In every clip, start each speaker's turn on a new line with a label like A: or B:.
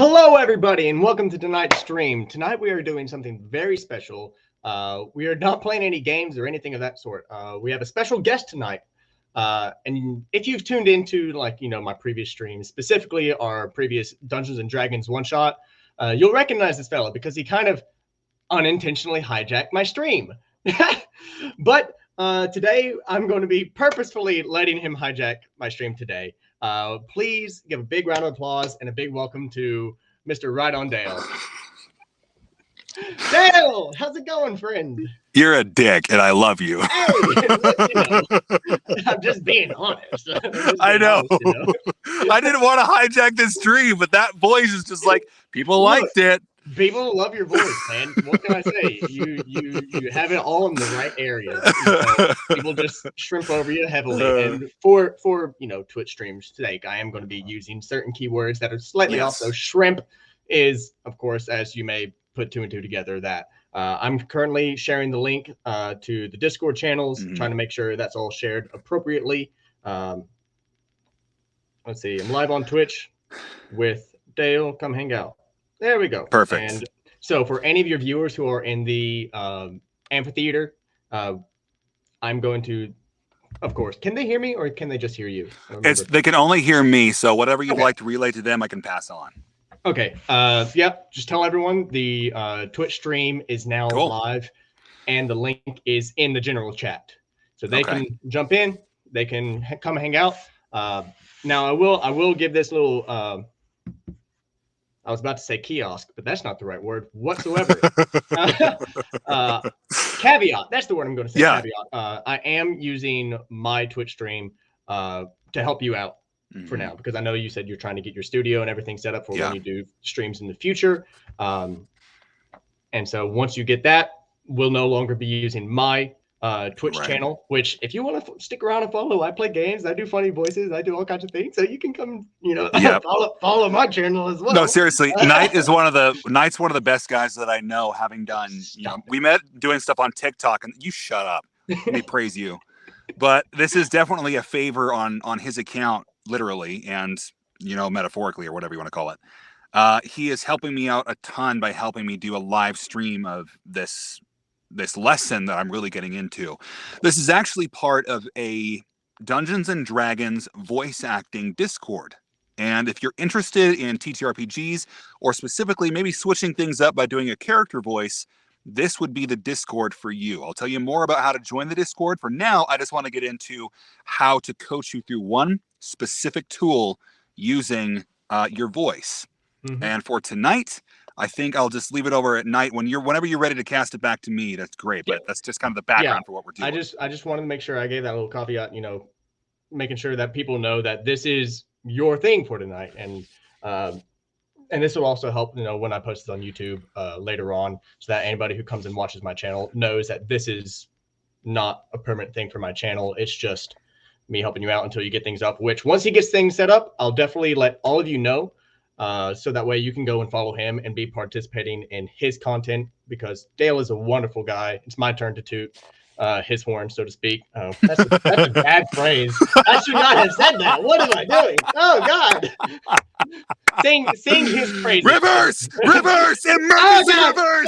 A: Hello, everybody, and welcome to tonight's stream. Tonight we are doing something very special. We are not playing any games or anything of that sort. We have a special guest tonight. And if you've tuned into, my previous streams, specifically our previous Dungeons and Dragons one-shot, you'll recognize this fella because he kind of unintentionally hijacked my stream. But today I'm going to be purposefully letting him hijack my stream today. Please give a big round of applause and a big welcome to Mr. WriteonDale. Dale, how's it going, friend?
B: You're a dick, and I love you.
A: Hey, I'm just being honest.
B: I know. I didn't want to hijack this stream, but that voice is just like, people liked it.
A: People love your voice, man. What can I say? You have it all in the right area. People just shrimp over you heavily. And for Twitch streams today, I am going to be using certain keywords that are slightly off. So shrimp is, of course, as you may put two and two together, that I'm currently sharing the link to the Discord channels, trying to make sure that's all shared appropriately. Let's see. I'm live on Twitch with Dale. Come hang out. There we go.
B: Perfect.
A: And so for any of your viewers who are in the amphitheater, I'm going to, of course, can they hear me or can they just hear you?
B: They can only hear me. So whatever you'd like to relay to them, I can pass on.
A: Okay. Yep. Just tell everyone the Twitch stream is now live and the link is in the general chat. So they can jump in. They can come hang out. Now I will give this little, I was about to say kiosk, but that's not the right word whatsoever. Caveat. That's the word I'm going to say. Yeah. Caveat. I am using my Twitch stream to help you out for now, because I know you said you're trying to get your studio and everything set up for when you do streams in the future. And so once you get that, we'll no longer be using my Twitch channel, which if you want to stick around and follow, I play games, I do funny voices, I do all kinds of things, so you can come, follow my channel as well.
B: No, seriously, Knight's one of the best guys that I know, having done, we met doing stuff on TikTok, and you shut up. Let me praise you. But this is definitely a favor on his account, literally, and metaphorically, or whatever you want to call it. He is helping me out a ton by helping me do a live stream of this lesson that I'm really getting into. This is actually part of a Dungeons and Dragons voice acting Discord. And if you're interested in TTRPGs, or specifically maybe switching things up by doing a character voice, this would be the Discord for you. I'll tell you more about how to join the Discord. For now, I just want to get into how to coach you through one specific tool using your voice. And for tonight, I think I'll just leave it over at night whenever you're ready to cast it back to me. That's great, but that's just kind of the background for what we're doing.
A: I just wanted to make sure I gave that little caveat, making sure that people know that this is your thing for tonight, and this will also help, when I post it on YouTube later on, so that anybody who comes and watches my channel knows that this is not a permanent thing for my channel. It's just me helping you out until you get things up. Which once he gets things set up, I'll definitely let all of you know. So that way you can go and follow him and be participating in his content, because Dale is a wonderful guy. It's my turn to toot his horn, so to speak. That's a bad phrase. I should not have said that. What am I doing? Oh, God. Sing his praises.
B: Reverse! Emergency reverse!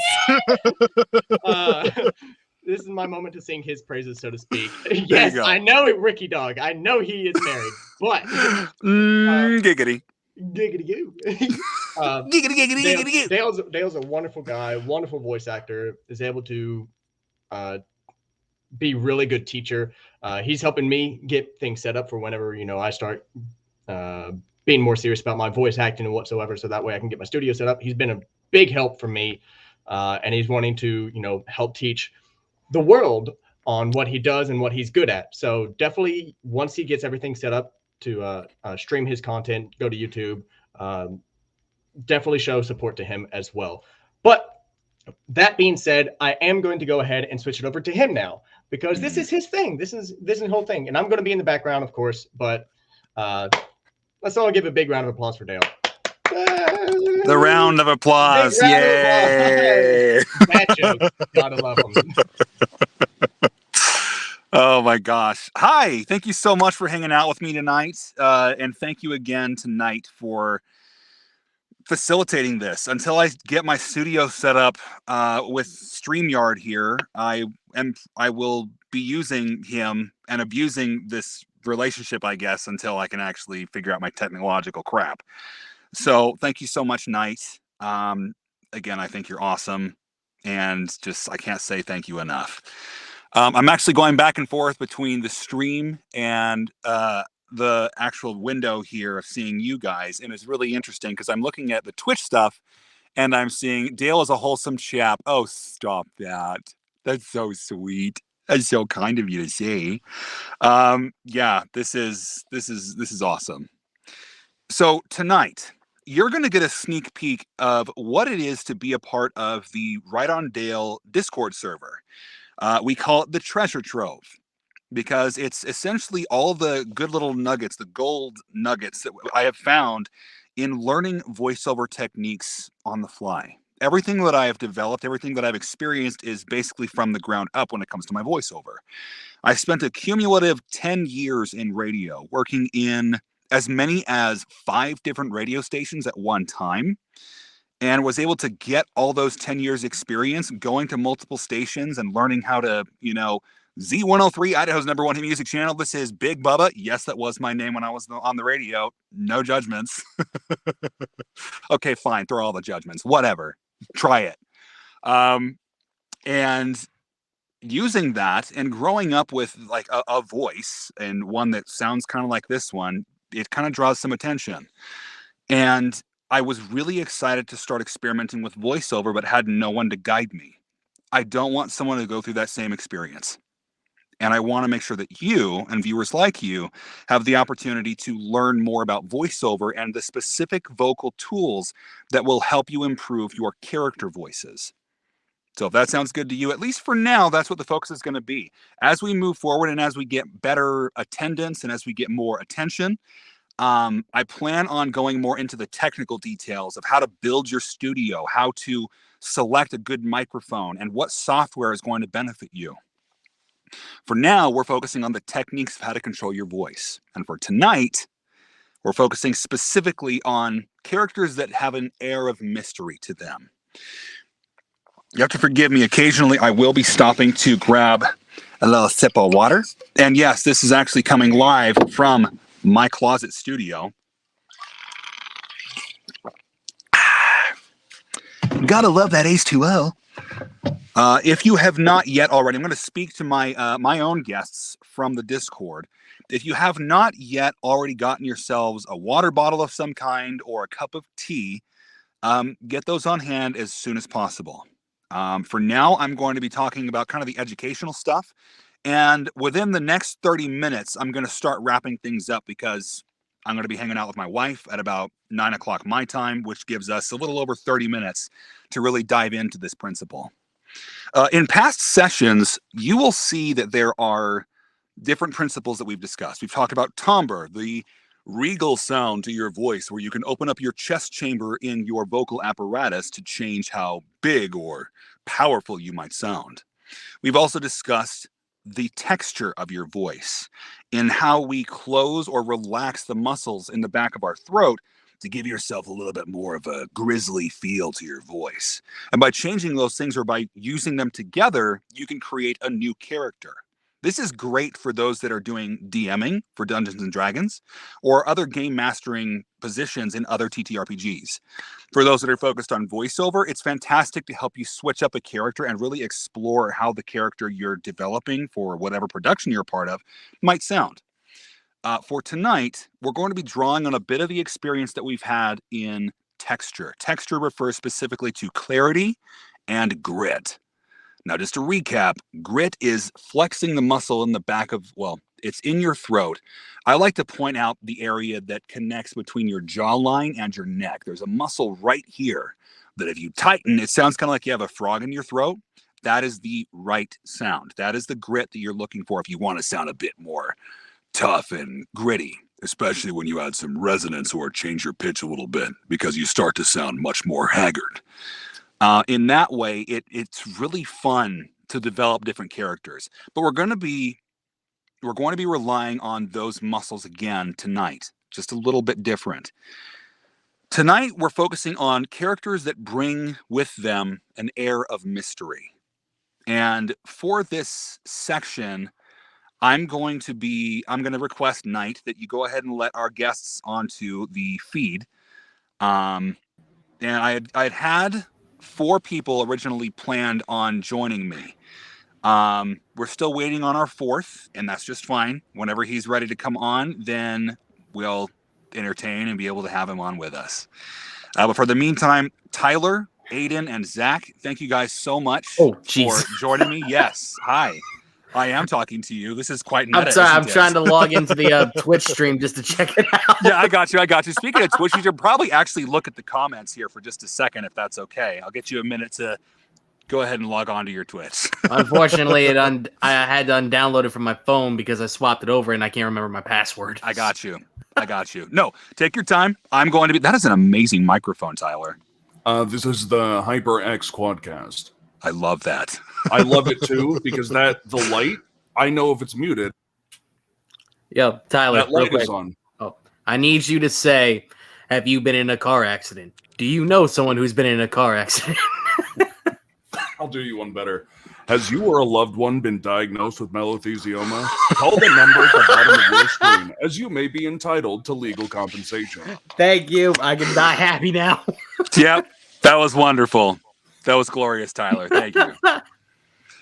A: This is my moment to sing his praises, so to speak. Yes, I know it, Ricky Dog. I know he is married, but...
B: giggity.
A: Giggity goo.
B: Giggity.
A: Dale's a wonderful guy, wonderful voice actor, is able to be really good teacher. He's helping me get things set up for whenever, I start being more serious about my voice acting and whatsoever, so that way I can get my studio set up. He's been a big help for me, and he's wanting to, help teach the world on what he does and what he's good at. So definitely once he gets everything set up to stream his content, go to YouTube, definitely show support to him as well. But that being said, I am going to go ahead and switch it over to him now, because this is his thing. This is the whole thing. And I'm going to be in the background, of course, but let's all give a big round of applause for Dale.
B: The round of applause. Yay.
A: Bad joke. Gotta love him.
B: Oh my gosh. Hi. Thank you so much for hanging out with me tonight. And thank you again tonight for facilitating this until I get my studio set up with StreamYard here. I will be using him and abusing this relationship, I guess, until I can actually figure out my technological crap. So thank you so much, Knight. Again, I think you're awesome, and just I can't say thank you enough. I'm actually going back and forth between the stream and the actual window here of seeing you guys, and it's really interesting because I'm looking at the Twitch stuff and I'm seeing Dale is a wholesome chap. Oh, stop that. That's so sweet. That's so kind of you to say. Yeah, this is awesome. So tonight, you're going to get a sneak peek of what it is to be a part of the WriteonDale Discord server. We call it the Treasure Trove, because it's essentially all the good little nuggets, the gold nuggets that I have found in learning voiceover techniques on the fly. Everything that I have developed, everything that I've experienced is basically from the ground up when it comes to my voiceover. I spent a cumulative 10 years in radio, working in as many as 5 different radio stations at one time, and was able to get all those 10 years experience going to multiple stations and learning how to, Z103, Idaho's #1 hit music channel. This is Big Bubba. Yes, that was my name when I was on the radio. No judgments. Okay, fine. Throw all the judgments. Whatever. Try it. And using that and growing up with like a voice, and one that sounds kind of like this one, it kind of draws some attention. And I was really excited to start experimenting with voiceover, but had no one to guide me. I don't want someone to go through that same experience. And I want to make sure that you and viewers like you have the opportunity to learn more about voiceover and the specific vocal tools that will help you improve your character voices. So if that sounds good to you, at least for now, that's what the focus is going to be. As we move forward and as we get better attendance and as we get more attention, I plan on going more into the technical details of how to build your studio, how to select a good microphone, and what software is going to benefit you. For now, we're focusing on the techniques of how to control your voice. And for tonight, we're focusing specifically on characters that have an air of mystery to them. You have to forgive me. Occasionally, I will be stopping to grab a little sip of water. And yes, this is actually coming live from my closet studio. Gotta love that H2O. If you have not yet already, I'm going to speak to my my own guests from the Discord. If you have not yet already gotten yourselves a water bottle of some kind or a cup of tea, get those on hand as soon as possible. For now, I'm going to be talking about kind of the educational stuff. And within the next 30 minutes, I'm going to start wrapping things up because I'm going to be hanging out with my wife at about 9 o'clock my time, which gives us a little over 30 minutes to really dive into this principle. In past sessions, you will see that there are different principles that we've discussed. We've talked about timbre, the regal sound to your voice, where you can open up your chest chamber in your vocal apparatus to change how big or powerful you might sound. We've also discussed the texture of your voice and how we close or relax the muscles in the back of our throat to give yourself a little bit more of a grisly feel to your voice. And by changing those things or by using them together, you can create a new character. This is great for those that are doing DMing for Dungeons and Dragons or other game mastering positions in other TTRPGs. For those that are focused on voiceover, it's fantastic to help you switch up a character and really explore how the character you're developing for whatever production you're a part of might sound. For tonight, we're going to be drawing on a bit of the experience that we've had in texture. Texture refers specifically to clarity and grit. Now, just to recap, grit is flexing the muscle in the back of, well, it's in your throat. I like to point out the area that connects between your jawline and your neck. There's a muscle right here that if you tighten, it sounds kind of like you have a frog in your throat. That is the right sound. That is the grit that you're looking for if you want to sound a bit more tough and gritty, especially when you add some resonance or change your pitch a little bit, because you start to sound much more haggard. In that way, it's really fun to develop different characters. But we're going to be relying on those muscles again tonight, just a little bit different. Tonight, we're focusing on characters that bring with them an air of mystery. And for this section, I'm going to request, Knight, that you go ahead and let our guests onto the feed. And I'd had 4 people originally planned on joining me. We're still waiting on our 4th, and that's just fine. Whenever he's ready to come on, then we'll entertain and be able to have him on with us. But for the meantime, Tyler, Aiden, and Zach, thank you guys so much for joining me. Yes, hi. I am talking to you. This is quite meta.
C: I'm sorry. I'm trying to log into the Twitch stream just to check it out.
B: Yeah, I got you. Speaking of Twitch, you should probably actually look at the comments here for just a second, if that's okay. I'll get you a minute to go ahead and log on to your Twitch.
C: Unfortunately, I had to undownload it from my phone because I swapped it over and I can't remember my password.
B: I got you. No, take your time. That is an amazing microphone, Tyler.
D: This is the HyperX Quadcast.
B: I love that.
D: I love it too because the light, I know if it's muted.
C: Yo, Tyler,
D: that light is on.
C: Oh, I need you to say, have you been in a car accident? Do you know someone who's been in a car accident?
D: I'll do you one better. Has you or a loved one been diagnosed with melothelioma? Call the number at the bottom of your screen, as you may be entitled to legal compensation.
C: Thank you. I can die happy now.
B: Yep, that was wonderful. That was glorious, Tyler. Thank you.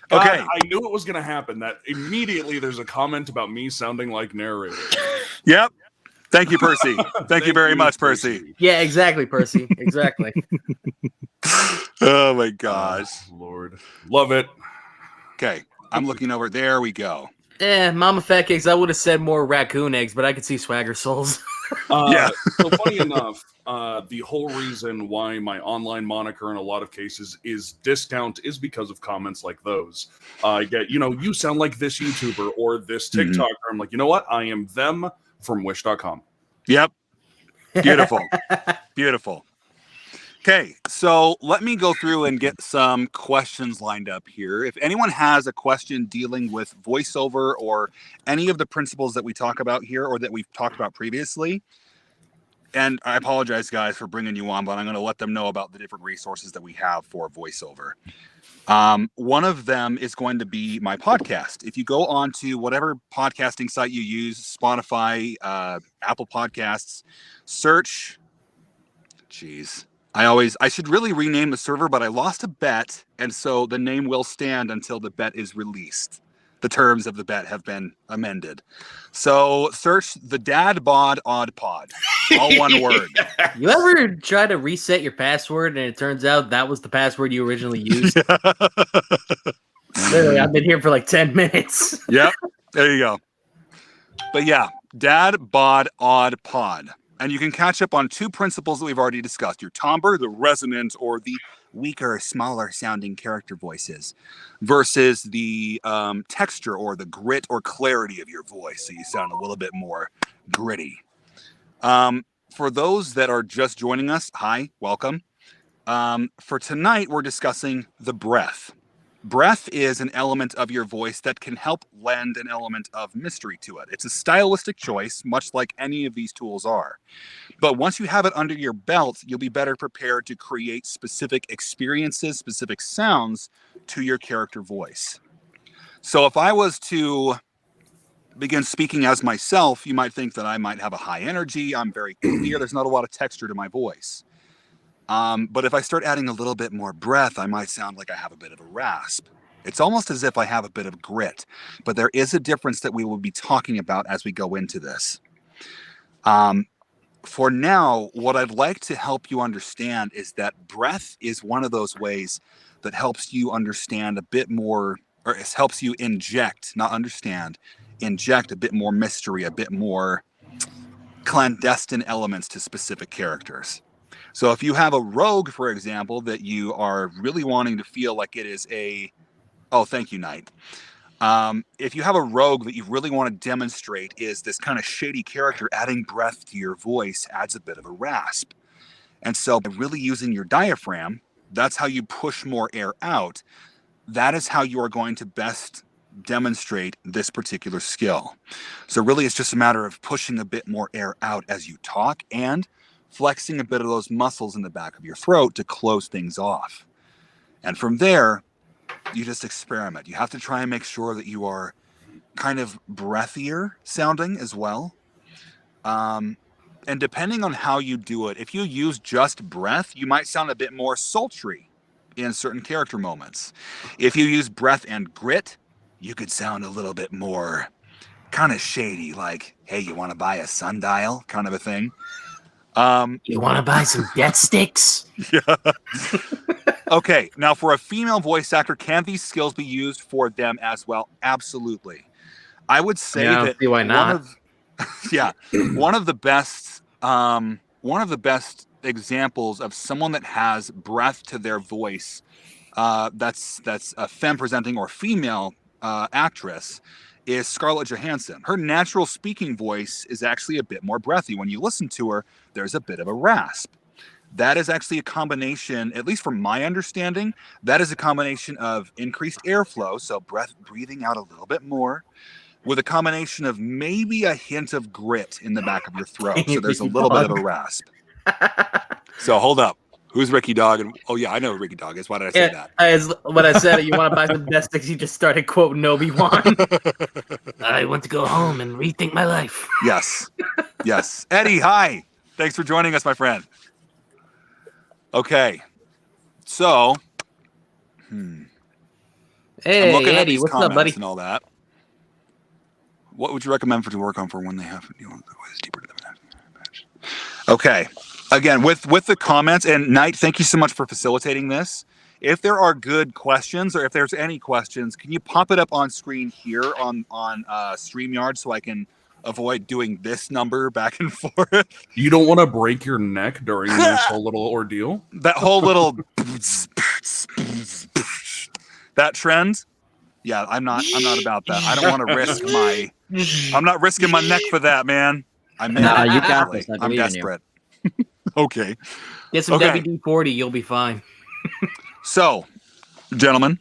B: Okay.
D: I knew it was going to happen. That immediately there's a comment about me sounding like narrator.
B: Yep. Thank you, Percy. Thank you very much, Percy.
C: Yeah, exactly, Percy. Exactly.
B: Oh, my gosh.
D: Lord. Love it.
B: Okay. I'm looking over. There we go.
C: Mama Fat Cakes, I would have said more raccoon eggs, but I could see Swagger Souls.
B: Yeah.
D: So funny enough, the whole reason why my online moniker in a lot of cases is discount is because of comments like those. I get, you sound like this YouTuber or this TikToker. Mm-hmm. I'm like, you know what? I am them from wish.com.
B: Yep. Beautiful. Beautiful. Okay, so let me go through and get some questions lined up here. If anyone has a question dealing with voiceover or any of the principles that we talk about here or that we've talked about previously, and I apologize, guys, for bringing you on, but I'm going to let them know about the different resources that we have for voiceover. One of them is going to be my podcast. If you go on to whatever podcasting site you use, Spotify, Apple Podcasts, search, I should really rename the server, but I lost a bet, and so the name will stand until the bet is released. The terms of the bet have been amended. So search the Dad Bod Odd Pod. All one word.
C: You ever try to reset your password and it turns out that was the password you originally used? Literally, I've been here for like 10 minutes.
B: Yep. There you go. But yeah, Dad Bod Odd Pod. And you can catch up on 2 principles that we've already discussed. Your timbre, the resonant or the weaker, smaller sounding character voices versus the texture or the grit or clarity of your voice. So you sound a little bit more gritty. For those that are just joining us, hi, welcome. For tonight, we're discussing the breath. Breath is an element of your voice that can help lend an element of mystery to it. It's a stylistic choice, much like any of these tools are. But once you have it under your belt, you'll be better prepared to create specific experiences, specific sounds to your character voice. So if I was to begin speaking as myself, you might think that I might have a high energy. I'm very clear. There's not a lot of texture to my voice. But if I start adding a little bit more breath, I might sound like I have a bit of a rasp. It's almost as if I have a bit of grit, but there is a difference that we will be talking about as we go into this. For now, what I'd like to help you understand is that breath is one of those ways that helps you understand a bit more, or it helps you inject, not understand, inject a bit more mystery, a bit more clandestine elements to specific characters. So if you have a rogue, for example, that you are really wanting to feel like it is thank you, Knight. If you have a rogue that you really want to demonstrate is this kind of shady character, adding breath to your voice adds a bit of a rasp. And so by really using your diaphragm, that's how you push more air out. That is how you are going to best demonstrate this particular skill. So really it's just a matter of pushing a bit more air out as you talk and flexing a bit of those muscles in the back of your throat to close things off. And from there, you just experiment. You have to try and make sure that you are kind of breathier sounding as well. And depending on how you do it, if you use just breath, you might sound a bit more sultry in certain character moments. If you use breath and grit, you could sound a little bit more kind of shady, like, hey, you want to buy a sundial kind of a thing.
C: You want to buy some death sticks?
B: Yeah. Okay, now for a female voice actor, can these skills be used for them as well? Absolutely. I would say that
C: see why not.
B: one of the best examples of someone that has breath to their voice, that's a femme presenting or female actress, is Scarlett Johansson. Her natural speaking voice is actually a bit more breathy. When you listen to her, there's a bit of a rasp. That is actually a combination, at least from my understanding, that is a combination of increased airflow, so breathing out a little bit more, with a combination of maybe a hint of grit in the back of your throat. So there's a little bit of a rasp. So hold up. Who's Ricky Dog? And oh yeah, I know who Ricky Dog is. Why did I say that?
C: When I said you want to buy some death sticks, you just started quoting Obi-Wan. I want to go home and rethink my life.
B: Yes. Yes. Eddie, hi. Thanks for joining us, my friend. Okay. So,
C: Hey,
B: I'm looking at
C: Eddie,
B: these
C: what's up,
B: comments
C: buddy?
B: and all that. What would you recommend to work on for when they have to deal with the ways deeper to the match? Okay. Again, with the comments, and Knight, thank you so much for facilitating this. If there are good questions, or if there's any questions, can you pop it up on screen here on StreamYard so I can avoid doing this number back and forth?
D: You don't want to break your neck during this whole little ordeal?
B: That whole little that trend? Yeah, I'm not about that. I don't want to risk I'm not risking my neck for that, man. I'm
E: You got this. I
B: I'm
E: believe in you.
B: desperate. Okay.
C: Get some WD-40, you'll be fine.
B: So, gentlemen,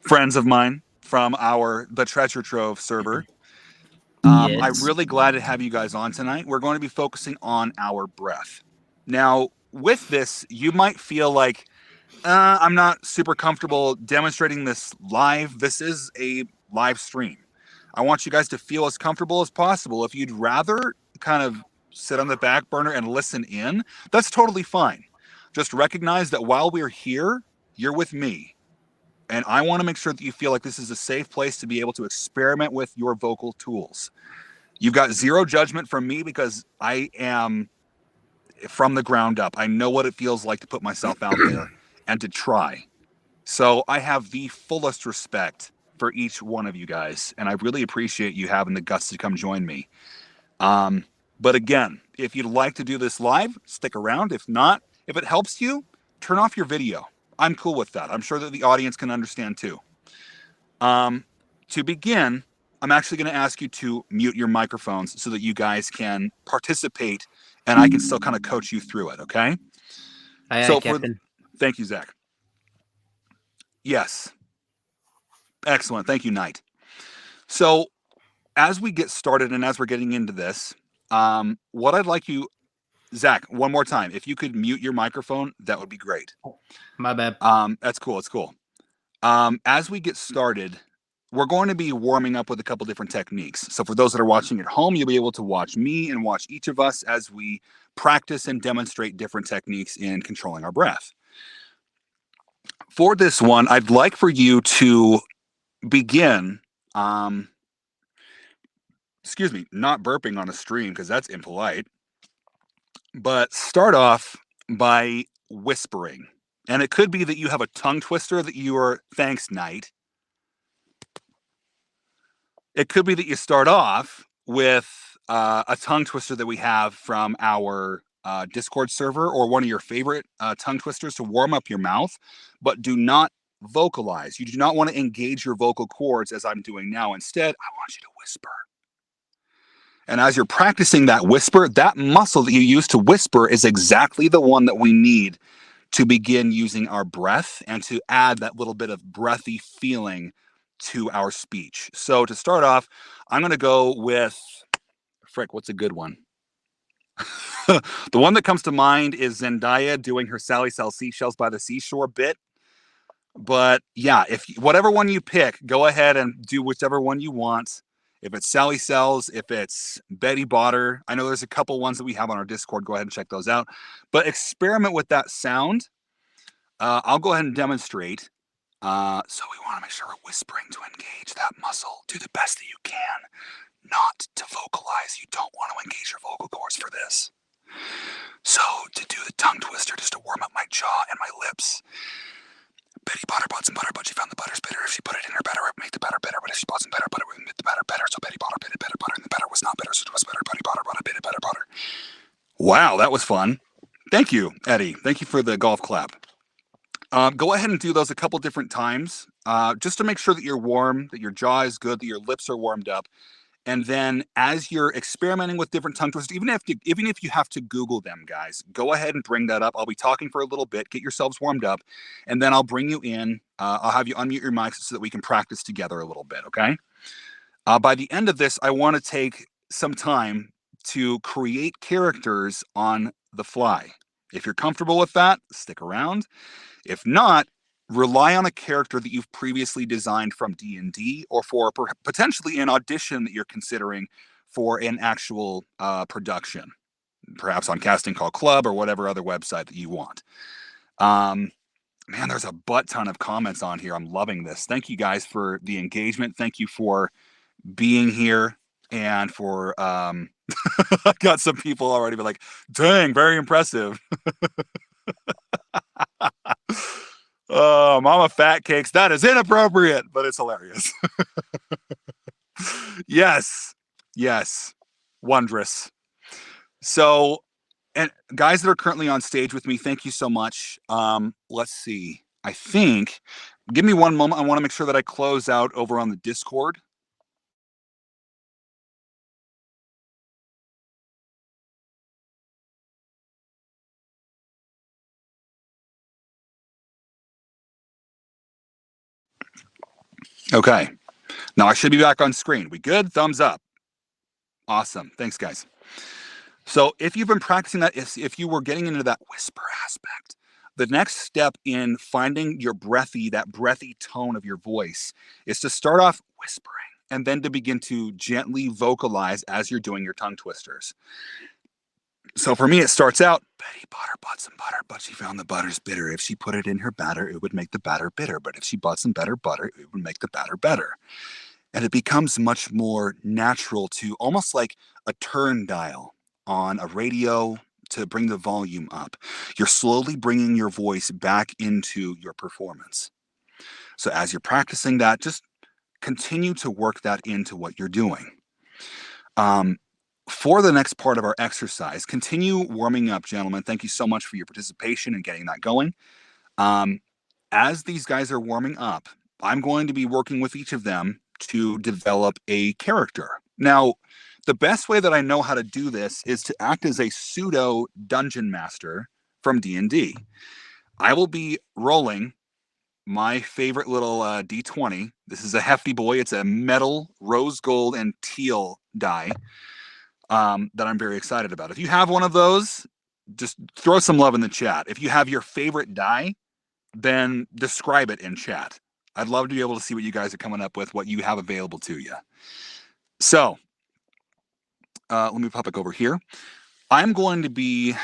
B: friends of mine from the Treasure Trove server,
C: Yes.
B: I'm really glad to have you guys on tonight. We're going to be focusing on our breath. Now, with this, you might feel like, I'm not super comfortable demonstrating this live. This is a live stream. I want you guys to feel as comfortable as possible. If you'd rather kind of sit on the back burner and listen in, that's totally fine. Just recognize that while we're here, you're with me. And I want to make sure that you feel like this is a safe place to be able to experiment with your vocal tools. You've got zero judgment from me because I am from the ground up. I know what it feels like to put myself out there and to try. So I have the fullest respect for each one of you guys. And I really appreciate you having the guts to come join me. But again, if you'd like to do this live, stick around. If not, if it helps you, turn off your video. I'm cool with that. I'm sure that the audience can understand too. To begin, I'm actually going to ask you to mute your microphones so that you guys can participate and I can still kind of coach you through it, okay?
C: Aye, Captain.
B: Thank you, Zach. Yes. Excellent. Thank you, Knight. So as we get started and as we're getting into this, what I'd like you, Zach, one more time, if you could mute your microphone, that would be great.
C: My bad.
B: That's cool. It's cool. As we get started, we're going to be warming up with a couple different techniques. So for those that are watching at home, you'll be able to watch me and watch each of us as we practice and demonstrate different techniques in controlling our breath. For this one, I'd like for you to begin, not burping on a stream because that's impolite, but start off by whispering. And it could be that you have a tongue twister that you are, thanks, Knight. It could be that you start off with a tongue twister that we have from our Discord server or one of your favorite tongue twisters to warm up your mouth, but do not vocalize. You do not want to engage your vocal cords as I'm doing now. Instead, I want you to whisper. And as you're practicing that whisper, that muscle that you use to whisper is exactly the one that we need to begin using our breath and to add that little bit of breathy feeling to our speech. So to start off, I'm going to go with, what's a good one? The one that comes to mind is Zendaya doing her Sally Sells Seashells by the Seashore bit. But yeah, if whatever one you pick, go ahead and do whichever one you want. If it's Sally Sells, if it's Betty Botter, I know there's a couple ones that we have on our Discord. Go ahead and check those out. But experiment with that sound. I'll go ahead and demonstrate. So we want to make sure we're whispering to engage that muscle. Do the best that you can, not to vocalize. You don't want to engage your vocal cords for this. So to do the tongue twister, just to warm up my jaw and my lips. Betty Botter bought some butter, but she found the butter's bitter. If she put it in her batter, it would make the batter bitter. But if she bought some better butter, it would make the batter better. So Betty Botter bit it better butter, and the batter was not bitter, so it was better. Betty Botter bought a bit of better butter. Wow, that was fun. Thank you, Eddie. Thank you for the golf clap. Go ahead and do those a couple different times, just to make sure that you're warm, that your jaw is good, that your lips are warmed up. And then as you're experimenting with different tongue twisters, even if you have to Google them, guys, go ahead and bring that up. I'll be talking for a little bit, get yourselves warmed up, and then I'll bring you in. I'll have you unmute your mics so that we can practice together a little bit, okay? By the end of this, I want to take some time to create characters on the fly. If you're comfortable with that, stick around. If not, rely on a character that you've previously designed from D&D or for potentially an audition that you're considering for an actual production, perhaps on Casting Call Club or whatever other website that you want. Man, there's a butt ton of comments on here. I'm loving this. Thank you guys for the engagement. Thank you for being here and for I got some people already be like, dang, very impressive. Oh, Mama Fat Cakes, that is inappropriate, but it's hilarious. Yes, wondrous. So, and guys that are currently on stage with me, thank you so much. Let's see. I think, give me one moment. I want to make sure that I close out over on the Discord. Okay. Now I should be back on screen. We good? Thumbs up. Awesome. Thanks, guys. So if you've been practicing that, if you were getting into that whisper aspect, the next step in finding that breathy tone of your voice is to start off whispering and then to begin to gently vocalize as you're doing your tongue twisters. So for me, it starts out, Betty Botter bought some butter, but she found the butter's bitter. If she put it in her batter, it would make the batter bitter. But if she bought some better butter, it would make the batter better. And it becomes much more natural to almost like a turn dial on a radio to bring the volume up. You're slowly bringing your voice back into your performance. So as you're practicing that, just continue to work that into what you're doing. For the next part of our exercise, continue warming up, gentlemen. Thank you so much for your participation and getting that going. As these guys are warming up, I'm going to be working with each of them to develop a character. Now, the best way that I know how to do this is to act as a pseudo dungeon master from D&D. I will be rolling my favorite little D20. This is a hefty boy. It's a metal, rose gold, and teal die that I'm very excited about. If you have one of those, just throw some love in the chat. If you have your favorite die, then describe it in chat. I'd love to be able to see what you guys are coming up with, what you have available to you. So let me pop it over here. I'm going to be,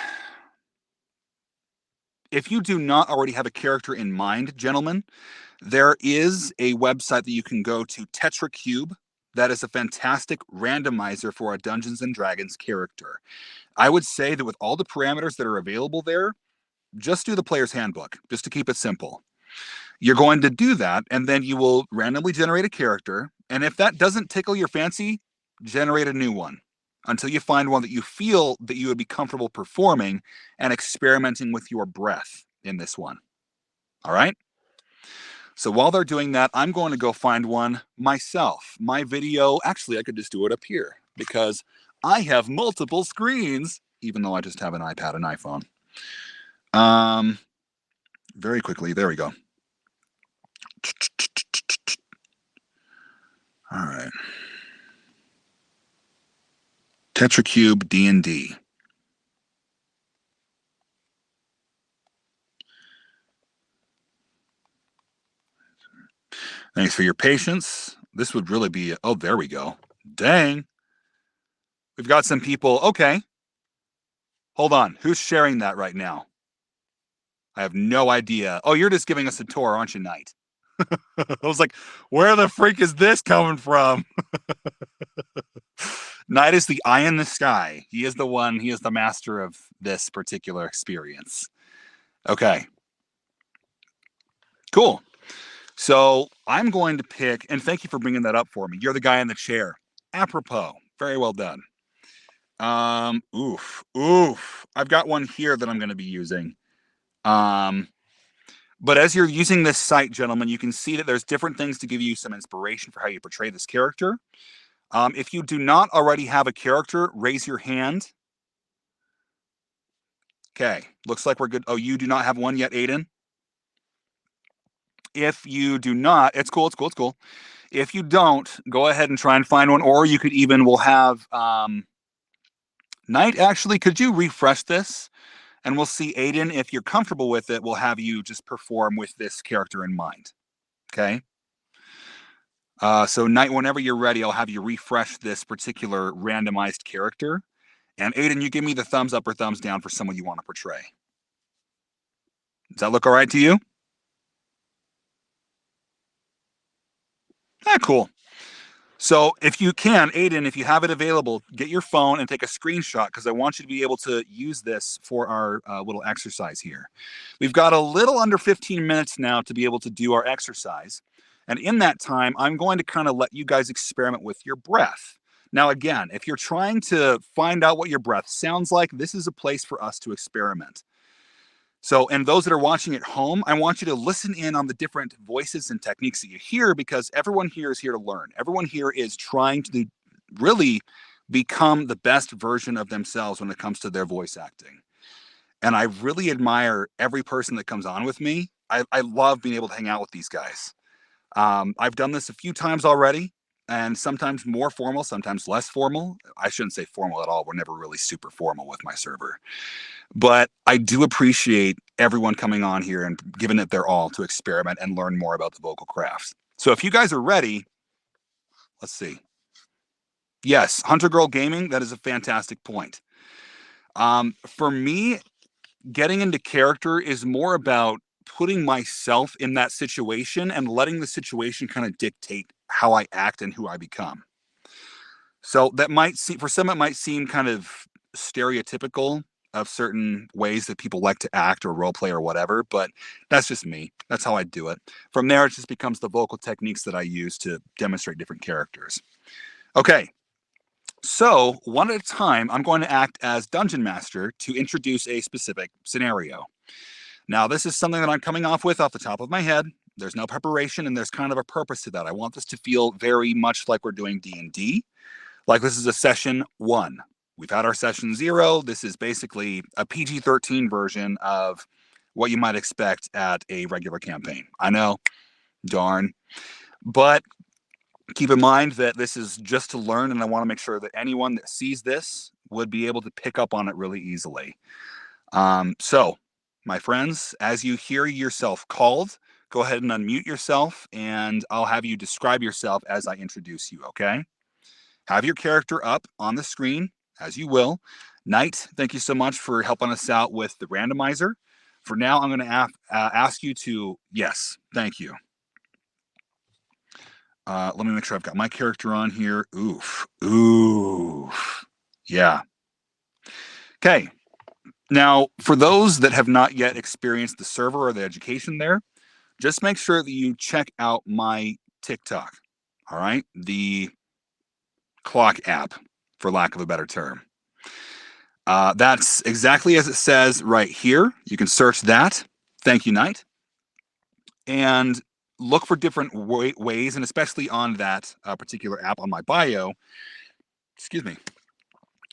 B: if you do not already have a character in mind, gentlemen, there is a website that you can go to, TetraCube. That is a fantastic randomizer for a Dungeons & Dragons character. I would say that with all the parameters that are available there, just do the player's handbook, just to keep it simple. You're going to do that, and then you will randomly generate a character. And if that doesn't tickle your fancy, generate a new one until you find one that you feel that you would be comfortable performing and experimenting with your breath in this one. All right? So while they're doing that, I'm going to go find one myself. My video, actually, I could just do it up here because I have multiple screens, even though I just have an iPad and iPhone. Very quickly, there we go. All right. TetraCube D&D. Thanks for your patience. This would really be, oh, there we go. Dang. We've got some people. Okay. Hold on. Who's sharing that right now? I have no idea. Oh, you're just giving us a tour, aren't you, Knight? I was like, where the freak is this coming from? Knight is the eye in the sky. He is the one, he is the master of this particular experience. Okay. Cool. So I'm going to pick, and thank you for bringing that up for me. You're the guy in the chair. Apropos. Very well done. Oof. I've got one here that I'm going to be using. But as you're using this site, gentlemen, you can see that there's different things to give you some inspiration for how you portray this character. If you do not already have a character, raise your hand. Okay, looks like we're good. Oh, you do not have one yet, Aiden? If you do not, it's cool. If you don't, go ahead and try and find one, or you could even, we'll have, Knight, actually, could you refresh this? And we'll see, Aiden, if you're comfortable with it, we'll have you just perform with this character in mind. Okay? So, Knight, whenever you're ready, I'll have you refresh this particular randomized character. And Aiden, you give me the thumbs up or thumbs down for someone you want to portray. Does that look all right to you? Cool. So if you can, Aiden, if you have it available, get your phone and take a screenshot, because I want you to be able to use this for our little exercise here. We've got a little under 15 minutes now to be able to do our exercise. And in that time, I'm going to kind of let you guys experiment with your breath. Now, again, if you're trying to find out what your breath sounds like, this is a place for us to experiment. So, and those that are watching at home, I want you to listen in on the different voices and techniques that you hear, because everyone here is here to learn. Everyone here is trying to really become the best version of themselves when it comes to their voice acting. And I really admire every person that comes on with me. I love being able to hang out with these guys. I've done this a few times already, and sometimes more formal, sometimes less formal. I shouldn't say formal at all. We're never really super formal with my server. But I do appreciate everyone coming on here and giving it their all to experiment and learn more about the vocal craft. So if you guys are ready, let's see. Yes, Hunter Girl Gaming, that is a fantastic point. For me, getting into character is more about putting myself in that situation and letting the situation kind of dictate how I act and who I become. So that might seem, for some, it might seem kind of stereotypical of certain ways that people like to act or role play or whatever, but that's just me. That's how I do it. From there, it just becomes the vocal techniques that I use to demonstrate different characters. Okay, so one at a time, I'm going to act as Dungeon Master to introduce a specific scenario. Now, this is something that I'm coming off the top of my head. There's no preparation, and there's kind of a purpose to that. I want this to feel very much like we're doing D&D, like this is a session 1. We've had our session 0. This is basically a PG-13 version of what you might expect at a regular campaign. I know, darn. But keep in mind that this is just to learn, and I want to make sure that anyone that sees this would be able to pick up on it really easily. So, my friends, as you hear yourself called, go ahead and unmute yourself, and I'll have you describe yourself as I introduce you, okay? Have your character up on the screen, as you will. Knight, thank you so much for helping us out with the randomizer. For now, I'm going to ask you to, yes, thank you. Let me make sure I've got my character on here. Oof. Yeah. Okay. Now, for those that have not yet experienced the server or the education there, just make sure that you check out my TikTok. All right. The clock app, for lack of a better term. That's exactly as it says right here. You can search that. Thank you, Knight. And look for different ways, and especially on that particular app on my bio, excuse me,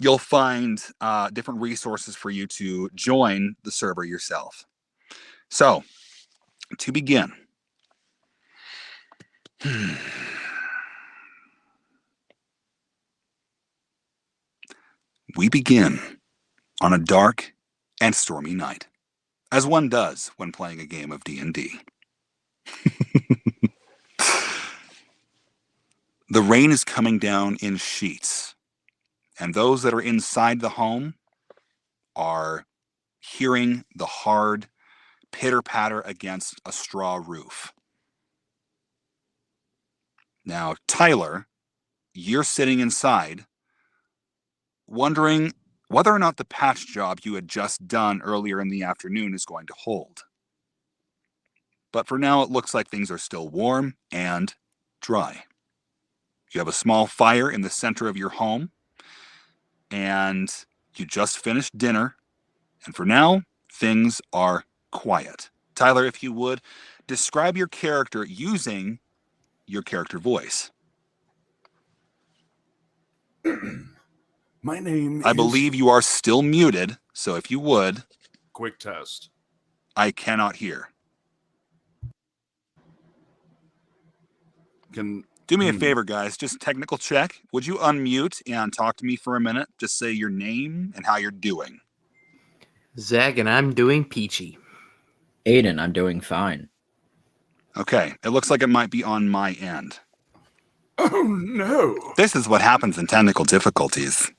B: you'll find different resources for you to join the server yourself. So, to begin, we begin on a dark and stormy night, as one does when playing a game of D&D. The rain is coming down in sheets, and those that are inside the home are hearing the hard pitter-patter against a straw roof. Now, Tyler, you're sitting inside, wondering whether or not the patch job you had just done earlier in the afternoon is going to hold. But for now, it looks like things are still warm and dry. You have a small fire in the center of your home, and you just finished dinner, and for now, things are quiet. Tyler, if you would, describe your character using your character voice.
D: My name
B: I
D: is...
B: believe you are still muted, so if you would...
D: Quick test.
B: I cannot hear. Do me a favor, guys. Just technical check. Would you unmute and talk to me for a minute? Just say your name and how you're doing.
C: Zach, and I'm doing peachy.
E: Aiden, I'm doing fine.
B: Okay, it looks like it might be on my end.
D: Oh, no.
B: This is what happens in technical difficulties.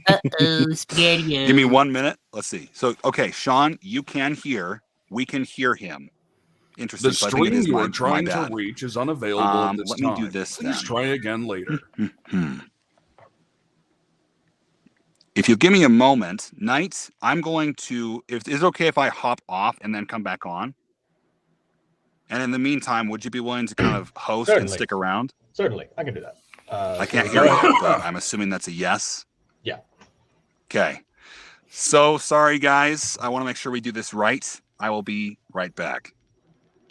C: Uh-oh, spaghetti.
B: Give me 1 minute. Let's see. So, okay, Sean, you can hear. We can hear him. Interesting.
D: The
B: So I think it
D: stream
B: is
D: you
B: my
D: are trying to
B: bad.
D: reach is unavailable at this
B: Let
D: time.
B: me do this
D: Please
B: then.
D: try again later.
B: If you give me a moment, Knight, I'm going to... is it okay if I hop off and then come back on? And in the meantime, would you be willing to kind of host and
A: Certainly.
B: stick around?
A: Certainly, I can do that.
B: I can't hear you, but I'm assuming that's a yes.
A: Yeah.
B: Okay. So sorry, guys. I want to make sure we do this right. I will be right back.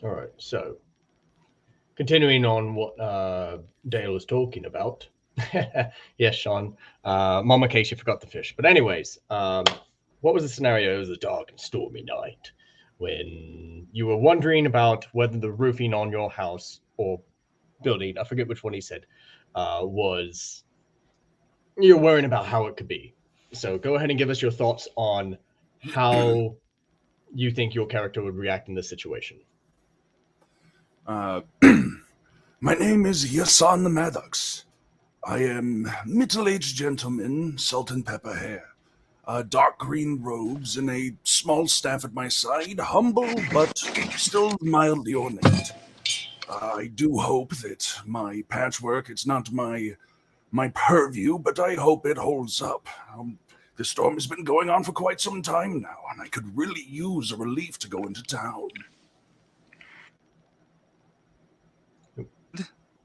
A: All right. So, continuing on what Dale was talking about. Yes, Sean. Mama Casey forgot the fish. But anyways, what was the scenario? It was a dark and stormy night when you were wondering about whether the roofing on your house or building, I forget which one he said, was... You're worrying about how it could be. So go ahead and give us your thoughts on how you think your character would react in this situation.
D: My name is Yasan Maddox. I am middle-aged gentleman, salt and pepper hair, dark green robes, and a small staff at my side, humble but still mildly ornate. I do hope that my patchwork, it's not my purview, but I hope it holds up. The storm has been going on for quite some time now, and I could really use a relief to go into town.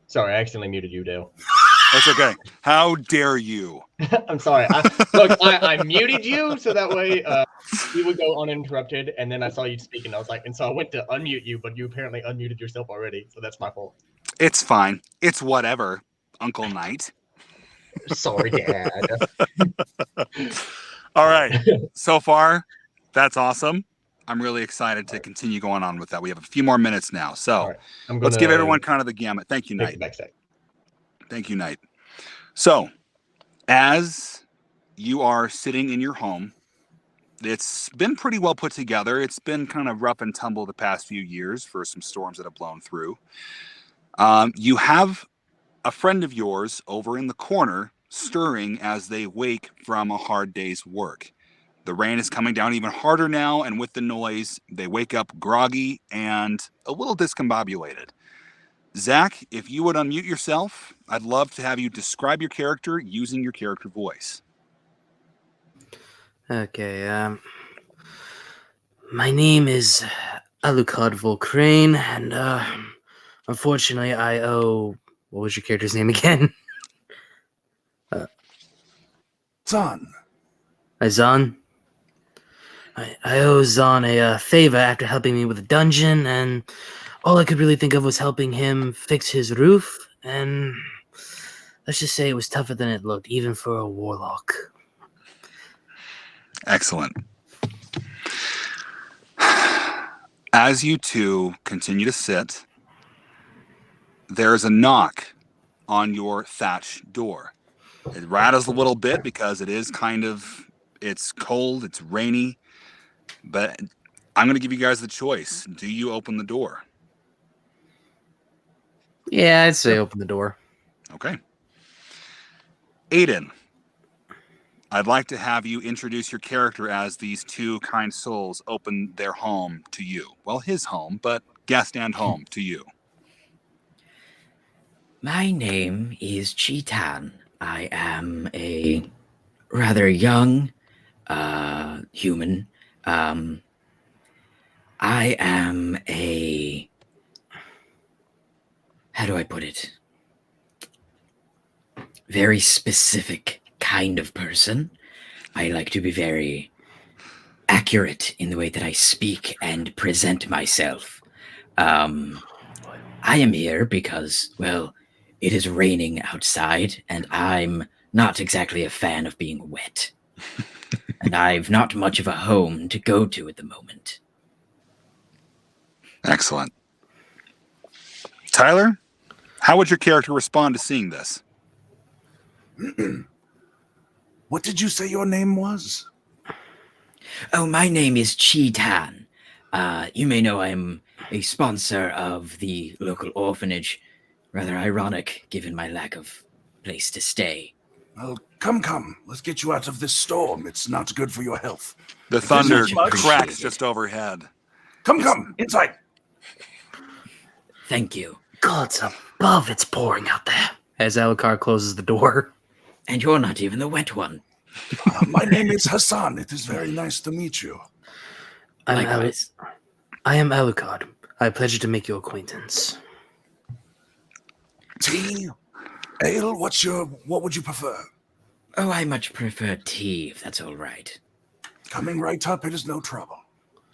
A: Sorry, I accidentally muted you, Dale.
B: That's okay. How dare you?
A: I'm sorry. I muted you so that way you would go uninterrupted, and then I saw you speak, and I was like, and so I went to unmute you, but you apparently unmuted yourself already, so that's my fault.
B: It's fine. It's whatever, Uncle Knight.
A: Sorry, Dad.
B: All right. So far, that's awesome. I'm really excited to continue going on with that. We have a few more minutes now. So
A: right.
B: Let's give everyone kind of the gamut. Thank you, Knight. Thank you, Knight. So as you are sitting in your home, it's been pretty well put together. It's been kind of rough and tumble the past few years for some storms that have blown through. You have a friend of yours over in the corner stirring as they wake from a hard day's work. The rain is coming down even harder now, and with the noise, they wake up groggy and a little discombobulated. Zach, if you would unmute yourself, I'd love to have you describe your character using your character voice.
C: Okay, my name is Alucard Volcrane, and unfortunately I owe... What was your character's name again?
D: Zan.
C: Zan? I owe Zan a favor after helping me with a dungeon, and all I could really think of was helping him fix his roof, and let's just say it was tougher than it looked, even for a warlock.
B: Excellent. As you two continue to sit, there's a knock on your thatch door. It rattles a little bit because it is it's cold, it's rainy, but I'm going to give you guys the choice. Do you open the door?
C: Yeah, I'd say open the door.
B: Okay. Aiden, I'd like to have you introduce your character as these two kind souls open their home to you. Well, his home, but guest and home to you.
E: My name is Cheetan. I am a rather young human. I am a... How do I put it? Very specific kind of person. I like to be very accurate in the way that I speak and present myself. I am here because, well, it is raining outside, and I'm not exactly a fan of being wet. And I've not much of a home to go to at the moment.
B: Excellent. Tyler, how would your character respond to seeing this?
D: What did you say your name was?
E: Oh, my name is Cheetan. You may know I'm a sponsor of the local orphanage. Rather ironic, given my lack of place to stay.
D: Well, come. Let's get you out of this storm. It's not good for your health.
B: The thunder
E: much appreciated.
B: cracks just overhead.
D: Come, inside.
E: Thank you.
C: Gods above, it's pouring out there. As Alucard closes the door.
E: And you're not even the wet one.
D: My name is Hassan. It is very nice to meet you.
E: Likewise.
C: I am Alucard. I have pleasure to make your acquaintance.
D: Tea? Ale? What would you prefer?
E: Oh, I much prefer tea, if that's all right.
D: Coming right up, it is no trouble.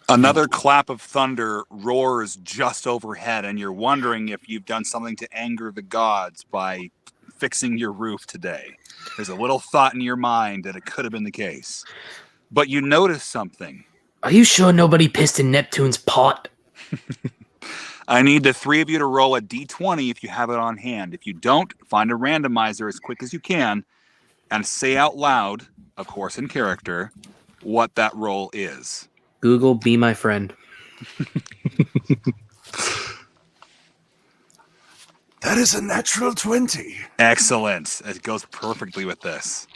B: Another clap of thunder roars just overhead, and you're wondering if you've done something to anger the gods by fixing your roof today. There's a little thought in your mind that it could have been the case. But you notice something.
C: Are you sure nobody pissed in Neptune's pot?
B: I need the three of you to roll a d20 if you have it on hand. If you don't, find a randomizer as quick as you can and say out loud, of course in character, what that roll is.
C: Google, be my friend.
D: That is a natural 20.
B: Excellent. It goes perfectly with this.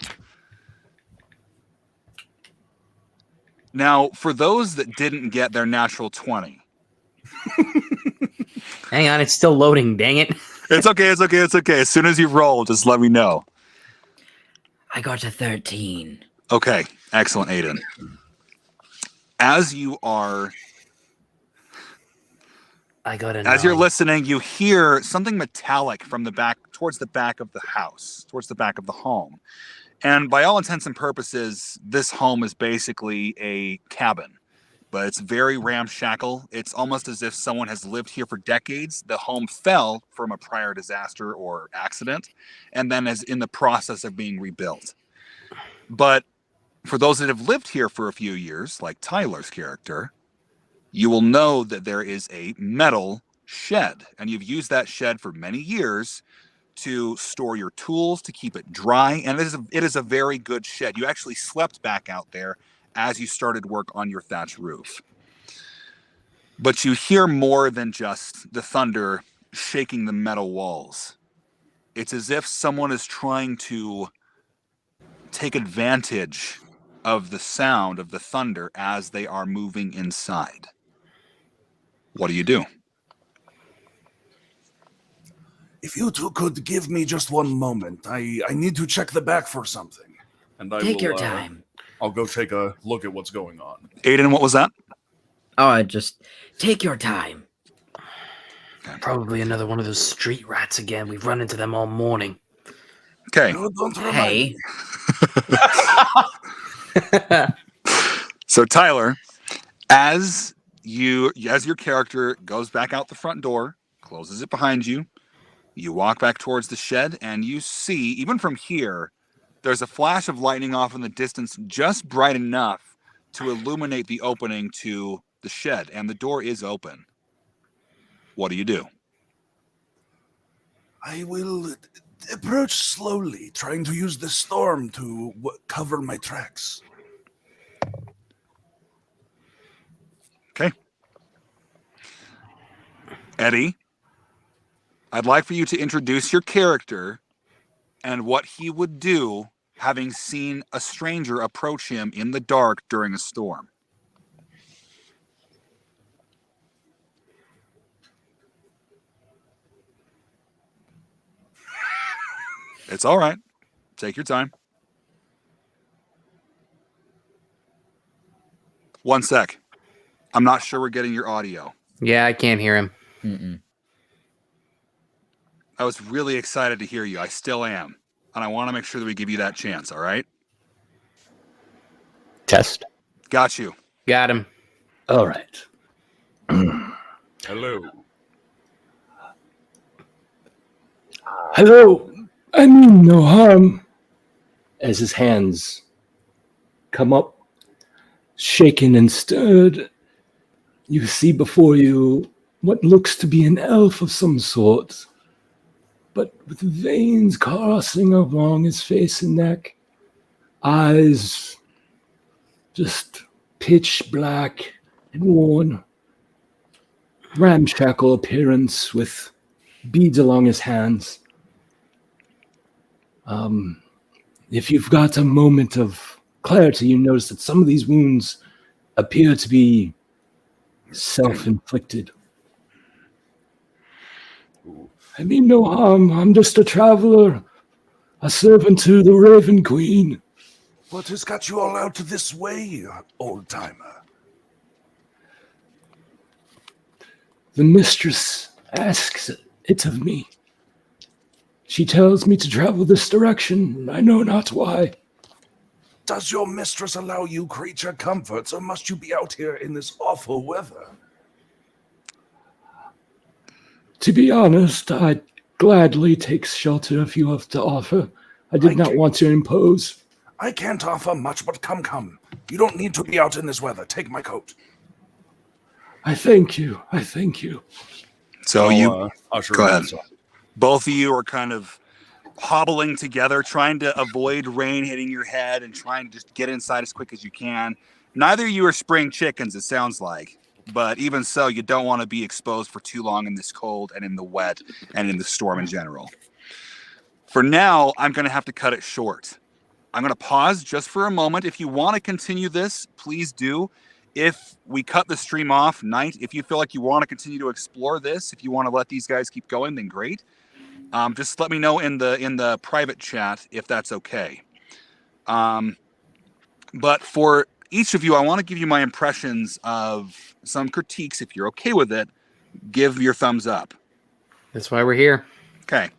B: Now, for those that didn't get their natural 20.
C: Hang on, it's still loading, dang it.
B: It's okay. As soon as you roll, just let me know.
E: I got a 13.
B: Okay. Excellent, Aiden. As you are...
C: I got a
B: As you're
C: 9.
B: listening, you hear something metallic from the back, towards the back of the house, towards the back of the home. And by all intents and purposes, this home is basically a cabin, but it's very ramshackle. It's almost as if someone has lived here for decades. The home fell from a prior disaster or accident, and then is in the process of being rebuilt. But for those that have lived here for a few years, like Tyler's character, you will know that there is a metal shed, and you've used that shed for many years to store your tools, to keep it dry, and it is a very good shed. You actually slept back out there as you started work on your thatch roof. But you hear more than just the thunder shaking the metal walls. It's as if someone is trying to take advantage of the sound of the thunder as they are moving inside. What do you do?
D: If you two could give me just one moment, I need to check the back for something. And
E: Take your time.
D: I'll go take a look at what's going on.
B: Aiden, what was that?
E: Oh, I just... Take your time.
C: Probably another one of those street rats again. We've run into them all morning.
B: Okay.
D: No, don't remind
E: Hey.
D: me.
B: So Tyler, as your character goes back out the front door, closes it behind you, you walk back towards the shed, and you see, even from here, there's a flash of lightning off in the distance, just bright enough to illuminate the opening to the shed, and the door is open. What do you do?
D: I will approach slowly, trying to use the storm to cover my tracks.
B: Okay. Eddie, I'd like for you to introduce your character and what he would do having seen a stranger approach him in the dark during a storm. It's all right. Take your time. 1 sec. I'm not sure we're getting your audio.
F: Yeah, I can't hear him.
E: Mm-mm.
B: I was really excited to hear you. I still am. And I want to make sure that we give you that chance, all right?
G: Test.
B: Got you.
F: Got him.
G: All right.
D: Hello.
G: Hello. I mean no harm. As his hands come up, shaken and stirred, you see before you what looks to be an elf of some sort, but with veins coursing along his face and neck, eyes just pitch black and worn, ramshackle appearance with beads along his hands. If you've got a moment of clarity, you notice that some of these wounds appear to be self-inflicted. I mean no harm. I'm just a traveler, a servant to the Raven Queen.
D: What has got you all out this way, old-timer?
G: The mistress asks it of me. She tells me to travel this direction. I know not why.
D: Does your mistress allow you creature comforts, or must you be out here in this awful weather?
G: To be honest, I'd gladly take shelter if you have to offer. I did not want to impose.
D: I can't offer much, but come. You don't need to be out in this weather. Take my coat.
G: I thank you. I thank you.
B: So
D: Usher
B: go ahead.
D: inside.
B: Both of you are kind of hobbling together, trying to avoid rain hitting your head and trying to just get inside as quick as you can. Neither of you are spring chickens, it sounds like. But even so, you don't want to be exposed for too long in this cold and in the wet and in the storm in general. For now, I'm going to have to cut it short. I'm going to pause just for a moment. If you want to continue this, please do. If we cut the stream off, Knight, if you feel like you want to continue to explore this, if you want to let these guys keep going, then great. Just let me know in the private chat if that's okay. But for each of you, I want to give you my impressions of some critiques. If you're okay with it, give your thumbs up.
F: That's why we're here.
B: Okay.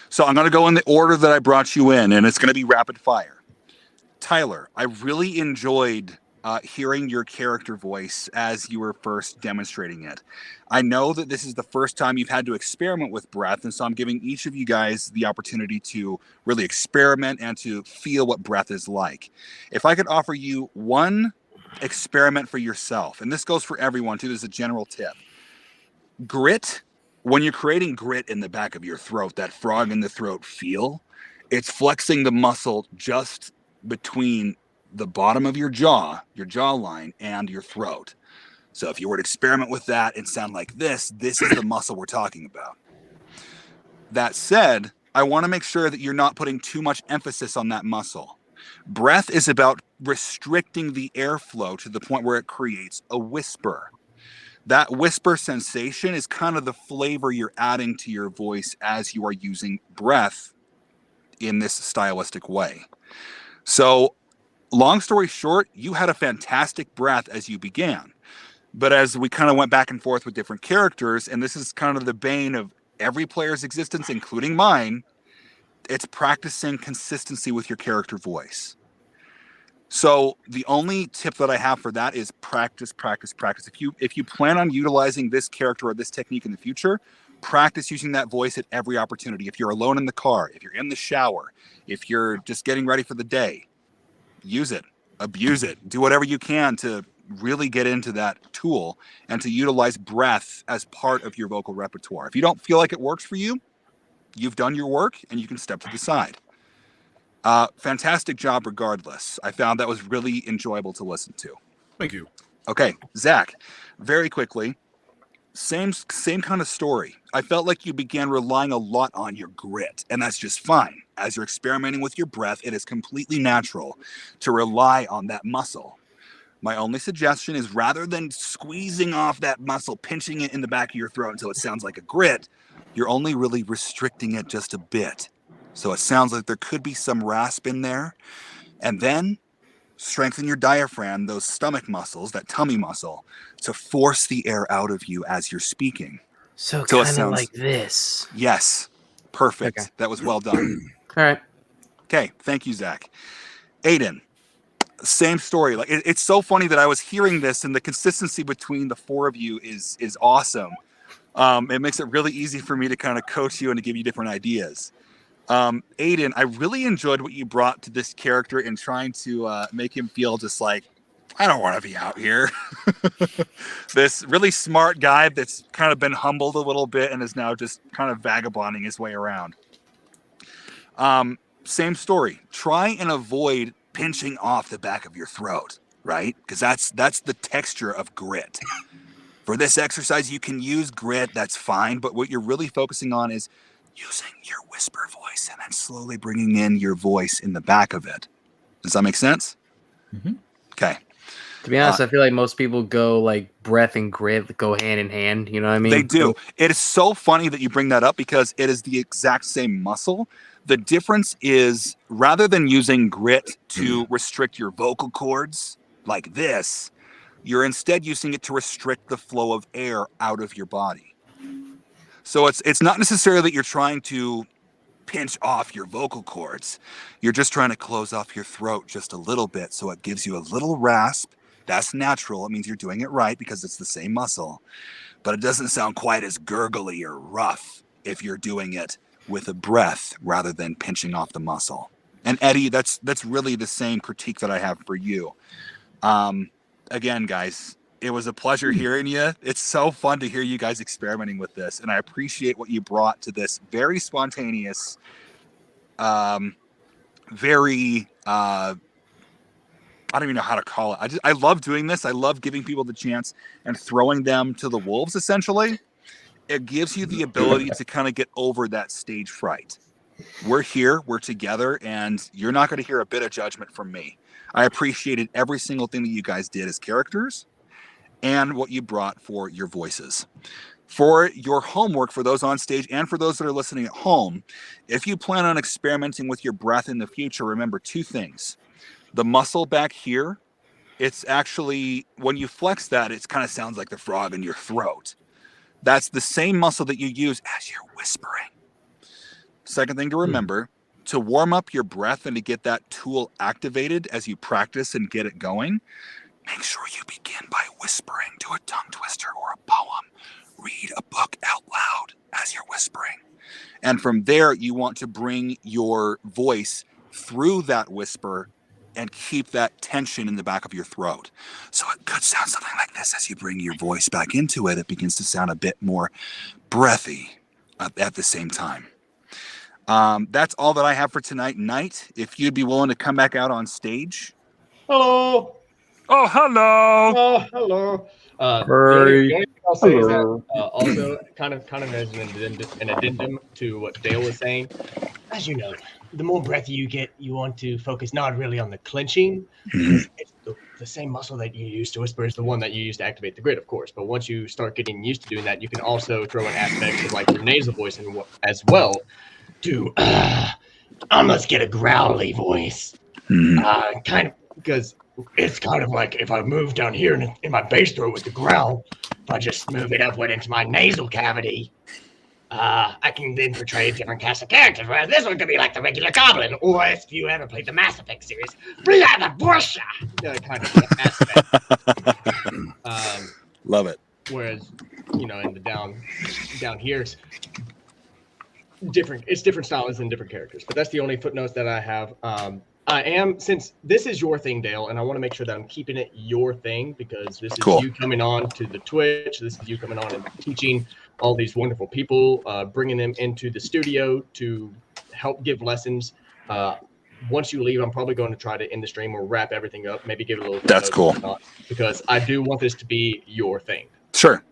B: So I'm going to go in the order that I brought you in, and it's going to be rapid fire. Tyler, I really enjoyed hearing your character voice as you were first demonstrating it. I know that this is the first time you've had to experiment with breath, and so I'm giving each of you guys the opportunity to really experiment and to feel what breath is like. If I could offer you one experiment for yourself, and this goes for everyone too, this is a general tip. Grit, when you're creating grit in the back of your throat, that frog in the throat feel, it's flexing the muscle just between the bottom of your jawline, and your throat. So if you were to experiment with that and sound like this is the muscle we're talking about. That said, I want to make sure that you're not putting too much emphasis on that muscle. Breath is about restricting the airflow to the point where it creates a whisper. That whisper sensation is kind of the flavor you're adding to your voice as you are using breath in this stylistic way. So, long story short, you had a fantastic breath as you began. But as we kind of went back and forth with different characters, and this is kind of the bane of every player's existence, including mine, it's practicing consistency with your character voice. So the only tip that I have for that is practice. If you plan on utilizing this character or this technique in the future, practice using that voice at every opportunity. If you're alone in the car, if you're in the shower, if you're just getting ready for the day, use it, abuse it, do whatever you can to really get into that tool and to utilize breath as part of your vocal repertoire. If you don't feel like it works for you, you've done your work and you can step to the side. Fantastic job regardless. I found that was really enjoyable to listen to.
D: Thank you.
B: Okay, Zach, very quickly, same kind of story. I felt like you began relying a lot on your grit, and that's just fine. As you're experimenting with your breath, it is completely natural to rely on that muscle. My only suggestion is rather than squeezing off that muscle, pinching it in the back of your throat until it sounds like a grit, you're only really restricting it just a bit. So it sounds like there could be some rasp in there. And then strengthen your diaphragm, those stomach muscles, that tummy muscle, to force the air out of you as you're speaking.
C: So
B: it
C: kind of
B: sounds
C: like this.
B: Yes. Perfect.
F: Okay.
B: That was well done.
F: All right.
B: Okay. Thank you, Zach. Aiden, same story. Like it's so funny that I was hearing this, and the consistency between the four of you is awesome. It makes it really easy for me to kind of coach you and to give you different ideas. Aiden, I really enjoyed what you brought to this character in trying to make him feel just like, I don't want to be out here. This really smart guy that's kind of been humbled a little bit and is now just kind of vagabonding his way around. Same story. Try and avoid pinching off the back of your throat, right? Because that's the texture of grit. For this exercise, you can use grit, that's fine, but what you're really focusing on is using your whisper voice and then slowly bringing in your voice in the back of it. Does that make sense?
E: Mhm.
B: Okay.
F: To be honest, I feel like most people go like breath and grit go hand in hand. You know what I mean?
B: They do. It is so funny that you bring that up because it is the exact same muscle. The difference is rather than using grit to restrict your vocal cords like this, you're instead using it to restrict the flow of air out of your body. So it's not necessarily that you're trying to pinch off your vocal cords. You're just trying to close off your throat just a little bit so it gives you a little rasp. That's natural. It means you're doing it right because it's the same muscle. But it doesn't sound quite as gurgly or rough if you're doing it with a breath rather than pinching off the muscle. And Eddie, that's really the same critique that I have for you. Again, guys, it was a pleasure hearing you. It's so fun to hear you guys experimenting with this, and I appreciate what you brought to this very spontaneous, very I don't even know how to call it. I love doing this. I love giving people the chance and throwing them to the wolves, essentially. It gives you the ability to kind of get over that stage fright. We're here, we're together, and you're not going to hear a bit of judgment from me. I appreciated every single thing that you guys did as characters and what you brought for your voices. For your homework, for those on stage and for those that are listening at home, if you plan on experimenting with your breath in the future, remember two things. The muscle back here, it's actually, when you flex that, it kind of sounds like the frog in your throat. That's the same muscle that you use as you're whispering. Second thing to remember, to warm up your breath and to get that tool activated as you practice and get it going, make sure you begin by whispering to a tongue twister or a poem. Read a book out loud as you're whispering. And from there, you want to bring your voice through that whisper and keep that tension in the back of your throat. So it could sound something like this. As you bring your voice back into it, it begins to sound a bit more breathy at the same time. That's all that I have for tonight. Knight, if you'd be willing to come back out on stage.
A: Hello.
B: Oh, hello.
A: Oh, hello. The only thing I'll say is that also kind of as an addendum to what Dale was saying. As you know, the more breath you get, you want to focus not really on the clenching. Because it's the same muscle that you use to whisper is the one that you use to activate the grit, of course. But once you start getting used to doing that, you can also throw in aspects of like your nasal voice as well to almost get a growly voice. Kind of because it's kind of like if I move down here in my bass throat with the growl, if I just move it upward into my nasal cavity, I can then portray a different cast of characters, whereas this one could be like the regular goblin, or if you ever played the Mass Effect series, Vlad the Borsha, kind of aspect.
B: Love it.
A: Whereas, in the down here, it's different styles and different characters. But that's the only footnotes that I have. Since this is your thing, Dale, and I want to make sure that I'm keeping it your thing because this is you coming on to the Twitch. This is you coming on and teaching all these wonderful people, bringing them into the studio to help give lessons. Once you leave, I'm probably going to try to end the stream or wrap everything up, maybe give it a little.
B: That's cool.
A: Because I do want this to be your thing.
B: Sure.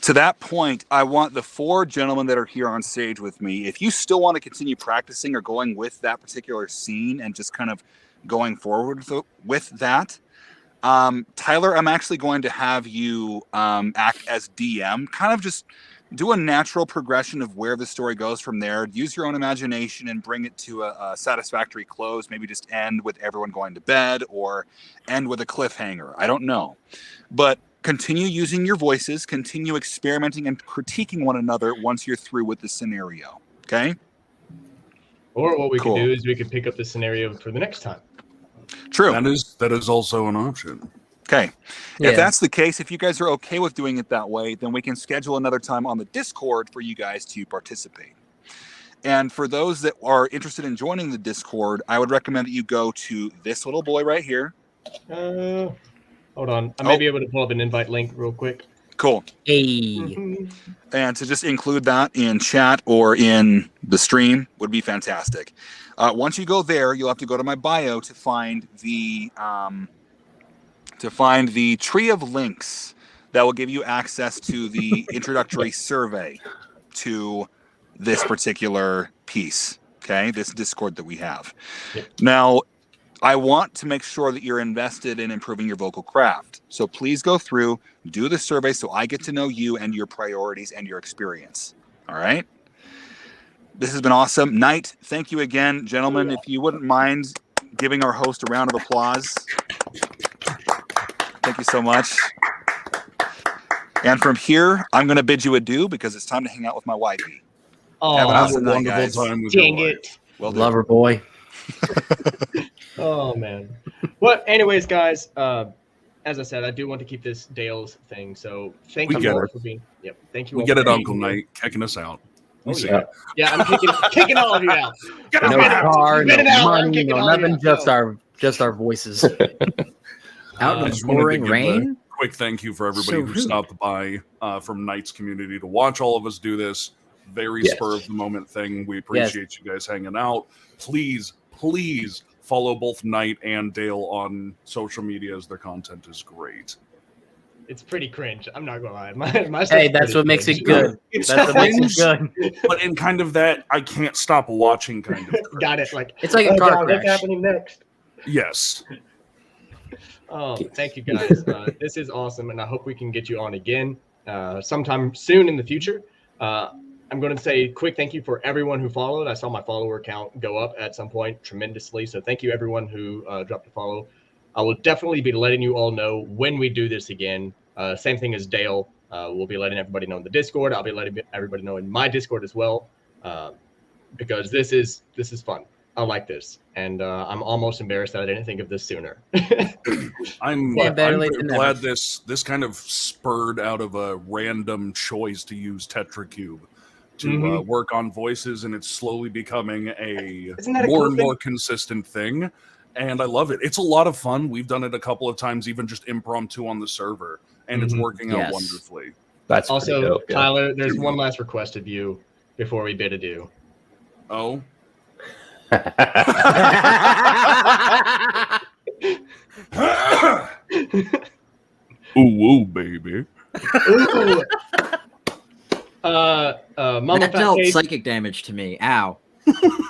B: To that point, I want the 4 gentlemen that are here on stage with me, if you still want to continue practicing or going with that particular scene and just kind of going forward with that, Tyler, I'm actually going to have you act as DM, kind of just do a natural progression of where the story goes from there. Use your own imagination and bring it to a satisfactory close. Maybe just end with everyone going to bed or end with a cliffhanger. I don't know. But continue using your voices, continue experimenting and critiquing one another once you're through with the scenario. Okay?
A: Or what we
B: Cool.
A: could do is we could pick up the scenario for the next time.
B: True.
D: That is also an option.
B: Okay.
F: Yeah.
B: If that's the case, if you guys are okay with doing it that way, then we can schedule another time on the Discord for you guys to participate. And for those that are interested in joining the Discord, I would recommend that you go to this little boy right here.
A: Hold on. I may be able to pull up an invite link real quick.
B: Cool.
F: Hey.
B: And to just include that in chat or in the stream would be fantastic. Once you go there, you'll have to go to my bio to find the tree of links that will give you access to the introductory survey to this particular piece. Okay, this Discord that we have.
A: Yep.
B: Now, I want to make sure that you're invested in improving your vocal craft. So please go through, do the survey so I get to know you and your priorities and your experience. All right? This has been awesome. Knight, thank you again. Gentlemen, if you wouldn't mind giving our host a round of applause. Thank you so much. And from here, I'm going to bid you adieu because it's time to hang out with my wifey.
A: Oh,
B: Have an
D: Have a
B: awesome night,
D: wonderful
B: guys.
D: time with your
A: dang
D: wife.
A: it.
B: Well done.
F: Lover boy.
A: Oh, man. Well, anyways, guys, as I said, I do want to keep this Dale's thing. So thank
D: We
A: you
D: get
A: all
D: it.
A: for being. Yep. Thank you.
D: We
A: all
D: get
A: for
D: it,
A: being
D: Uncle
A: here.
D: Knight, kicking us out. We
A: Oh,
D: see
A: yeah.
D: it.
A: Yeah, I'm kicking all of you out.
D: Get
F: No
D: out.
F: car,
A: Spit
F: no
A: it out, I'm
F: money,
A: kicking
F: no
A: all you
F: nothing.
A: out.
F: Just our voices.
E: Out
D: I
E: in the
D: just wanted to
E: pouring
D: give a
E: rain?
D: quick thank you for everybody
E: So
D: who
E: rude.
D: stopped by from Knight's community to watch all of us do this. Very
G: Yes.
D: spur of the moment thing. We appreciate you guys hanging out. Please follow both Knight and Dale on social media as their content is great.
A: It's pretty cringe. I'm not gonna lie. My
F: Hey,
A: stuff's
F: that's
A: pretty
F: what makes it
A: cringe.
F: good.
D: It's
F: That's what makes it
D: cringe,
F: good.
D: but in kind of that I can't stop watching kind of cringe.
A: Got it. Like
F: It's like a
A: oh
F: car
A: God, what's
F: crash.
A: happening next?
D: Yes.
A: Oh, thank you guys. This is awesome, and I hope we can get you on again sometime soon in the future. I'm going to say a quick thank you for everyone who followed. I saw my follower count go up at some point tremendously, so thank you everyone who dropped a follow. I will definitely be letting you all know when we do this again. Same thing as Dale. We'll be letting everybody know in the Discord. I'll be letting everybody know in my Discord as well, because this is fun. I like this, and I'm almost embarrassed that I didn't think of this sooner.
D: I'm
F: Yeah, better
D: I'm
F: late
D: very
F: than
D: glad
F: never.
D: this kind of spurred out of a random choice to use TetraCube to work on voices, and it's slowly becoming a
A: Isn't that a
D: more
A: cool
D: and
A: thing?
D: more consistent thing. And I love it. It's a lot of fun. We've done it a couple of times, even just impromptu on the server, and it's working out
E: Yes.
D: wonderfully.
G: That's pretty
A: Also,
G: dope, yeah.
A: Tyler, there's one last request of you before we bid adieu.
D: Oh, ooh, baby.
A: Ooh. Mama
E: That
A: Fat
E: dealt
A: Cake,
E: psychic damage to me. Ow.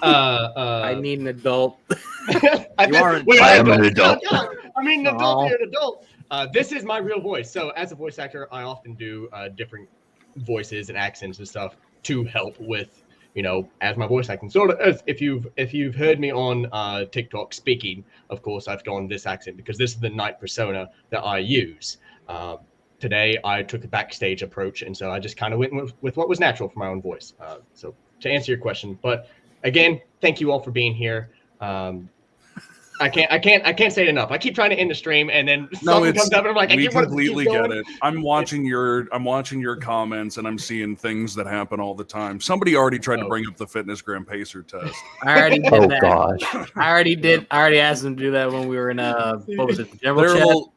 F: I need an adult.
A: I
E: You are an-
A: wait,
G: I am
A: don't-
G: an adult.
A: God, I mean, an adult.
F: Aw.
A: You're an adult. This is my real voice. So, as a voice actor, I often do different voices and accents and stuff to help with, as my voice acting. Sort of, as if you've heard me on TikTok speaking, of course, I've done this accent because this is the Knight persona that I use. Today, I took a backstage approach, and so I just kind of went with what was natural for my own voice. So, to answer your question, but again, thank you all for being here. I can't say it enough. I keep trying to end the stream, and then something comes up, and I'm like,
D: we
A: I want to
D: completely
A: keep
D: get
A: going.
D: it. I'm watching your comments, and I'm seeing things that happen all the time. Somebody already tried to
A: Oh.
D: bring up the Fitness Gram Pacer test.
F: I already did
G: Oh
F: that.
G: gosh.
F: I already asked him to do that when we were in what was it, the general
D: There
F: chat?
D: will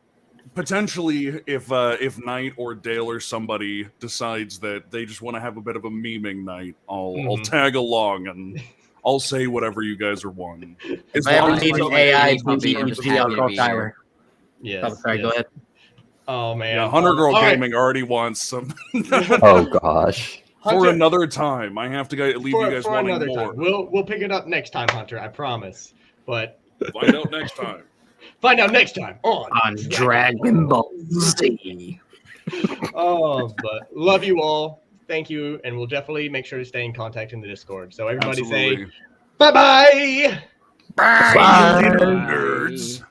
D: potentially, if Knight or Dale or somebody decides that they just want to have a bit of a memeing night, I'll
A: Mhm.
D: tag along and I'll say whatever you guys are wanting. As
F: If I ever
D: long as
F: need
D: I
F: an
D: know
F: AI
D: it's
E: puppy
F: BB
E: and
F: RPG,
E: just happy
F: I'll
E: to
F: call
E: be here.
F: Tyler.
A: Yes,
F: Oh, sorry, go
A: yes.
F: ahead.
A: Oh man.
D: Yeah, Hunter Girl
A: All right.
D: Gaming already wants some.
G: Oh gosh.
D: For
A: Hunter,
D: another time, I have to leave you guys
A: for
D: wanting
A: another
D: more.
A: time. We'll pick it up next time, Hunter. I promise. But
D: Find out next time.
A: find out next time
C: On Dragon Ball Z.
A: But love you all. Thank you, and we'll definitely make sure to stay in contact in the Discord. So everybody
D: Absolutely.
A: say bye-bye.
C: Bye.
D: Little nerds.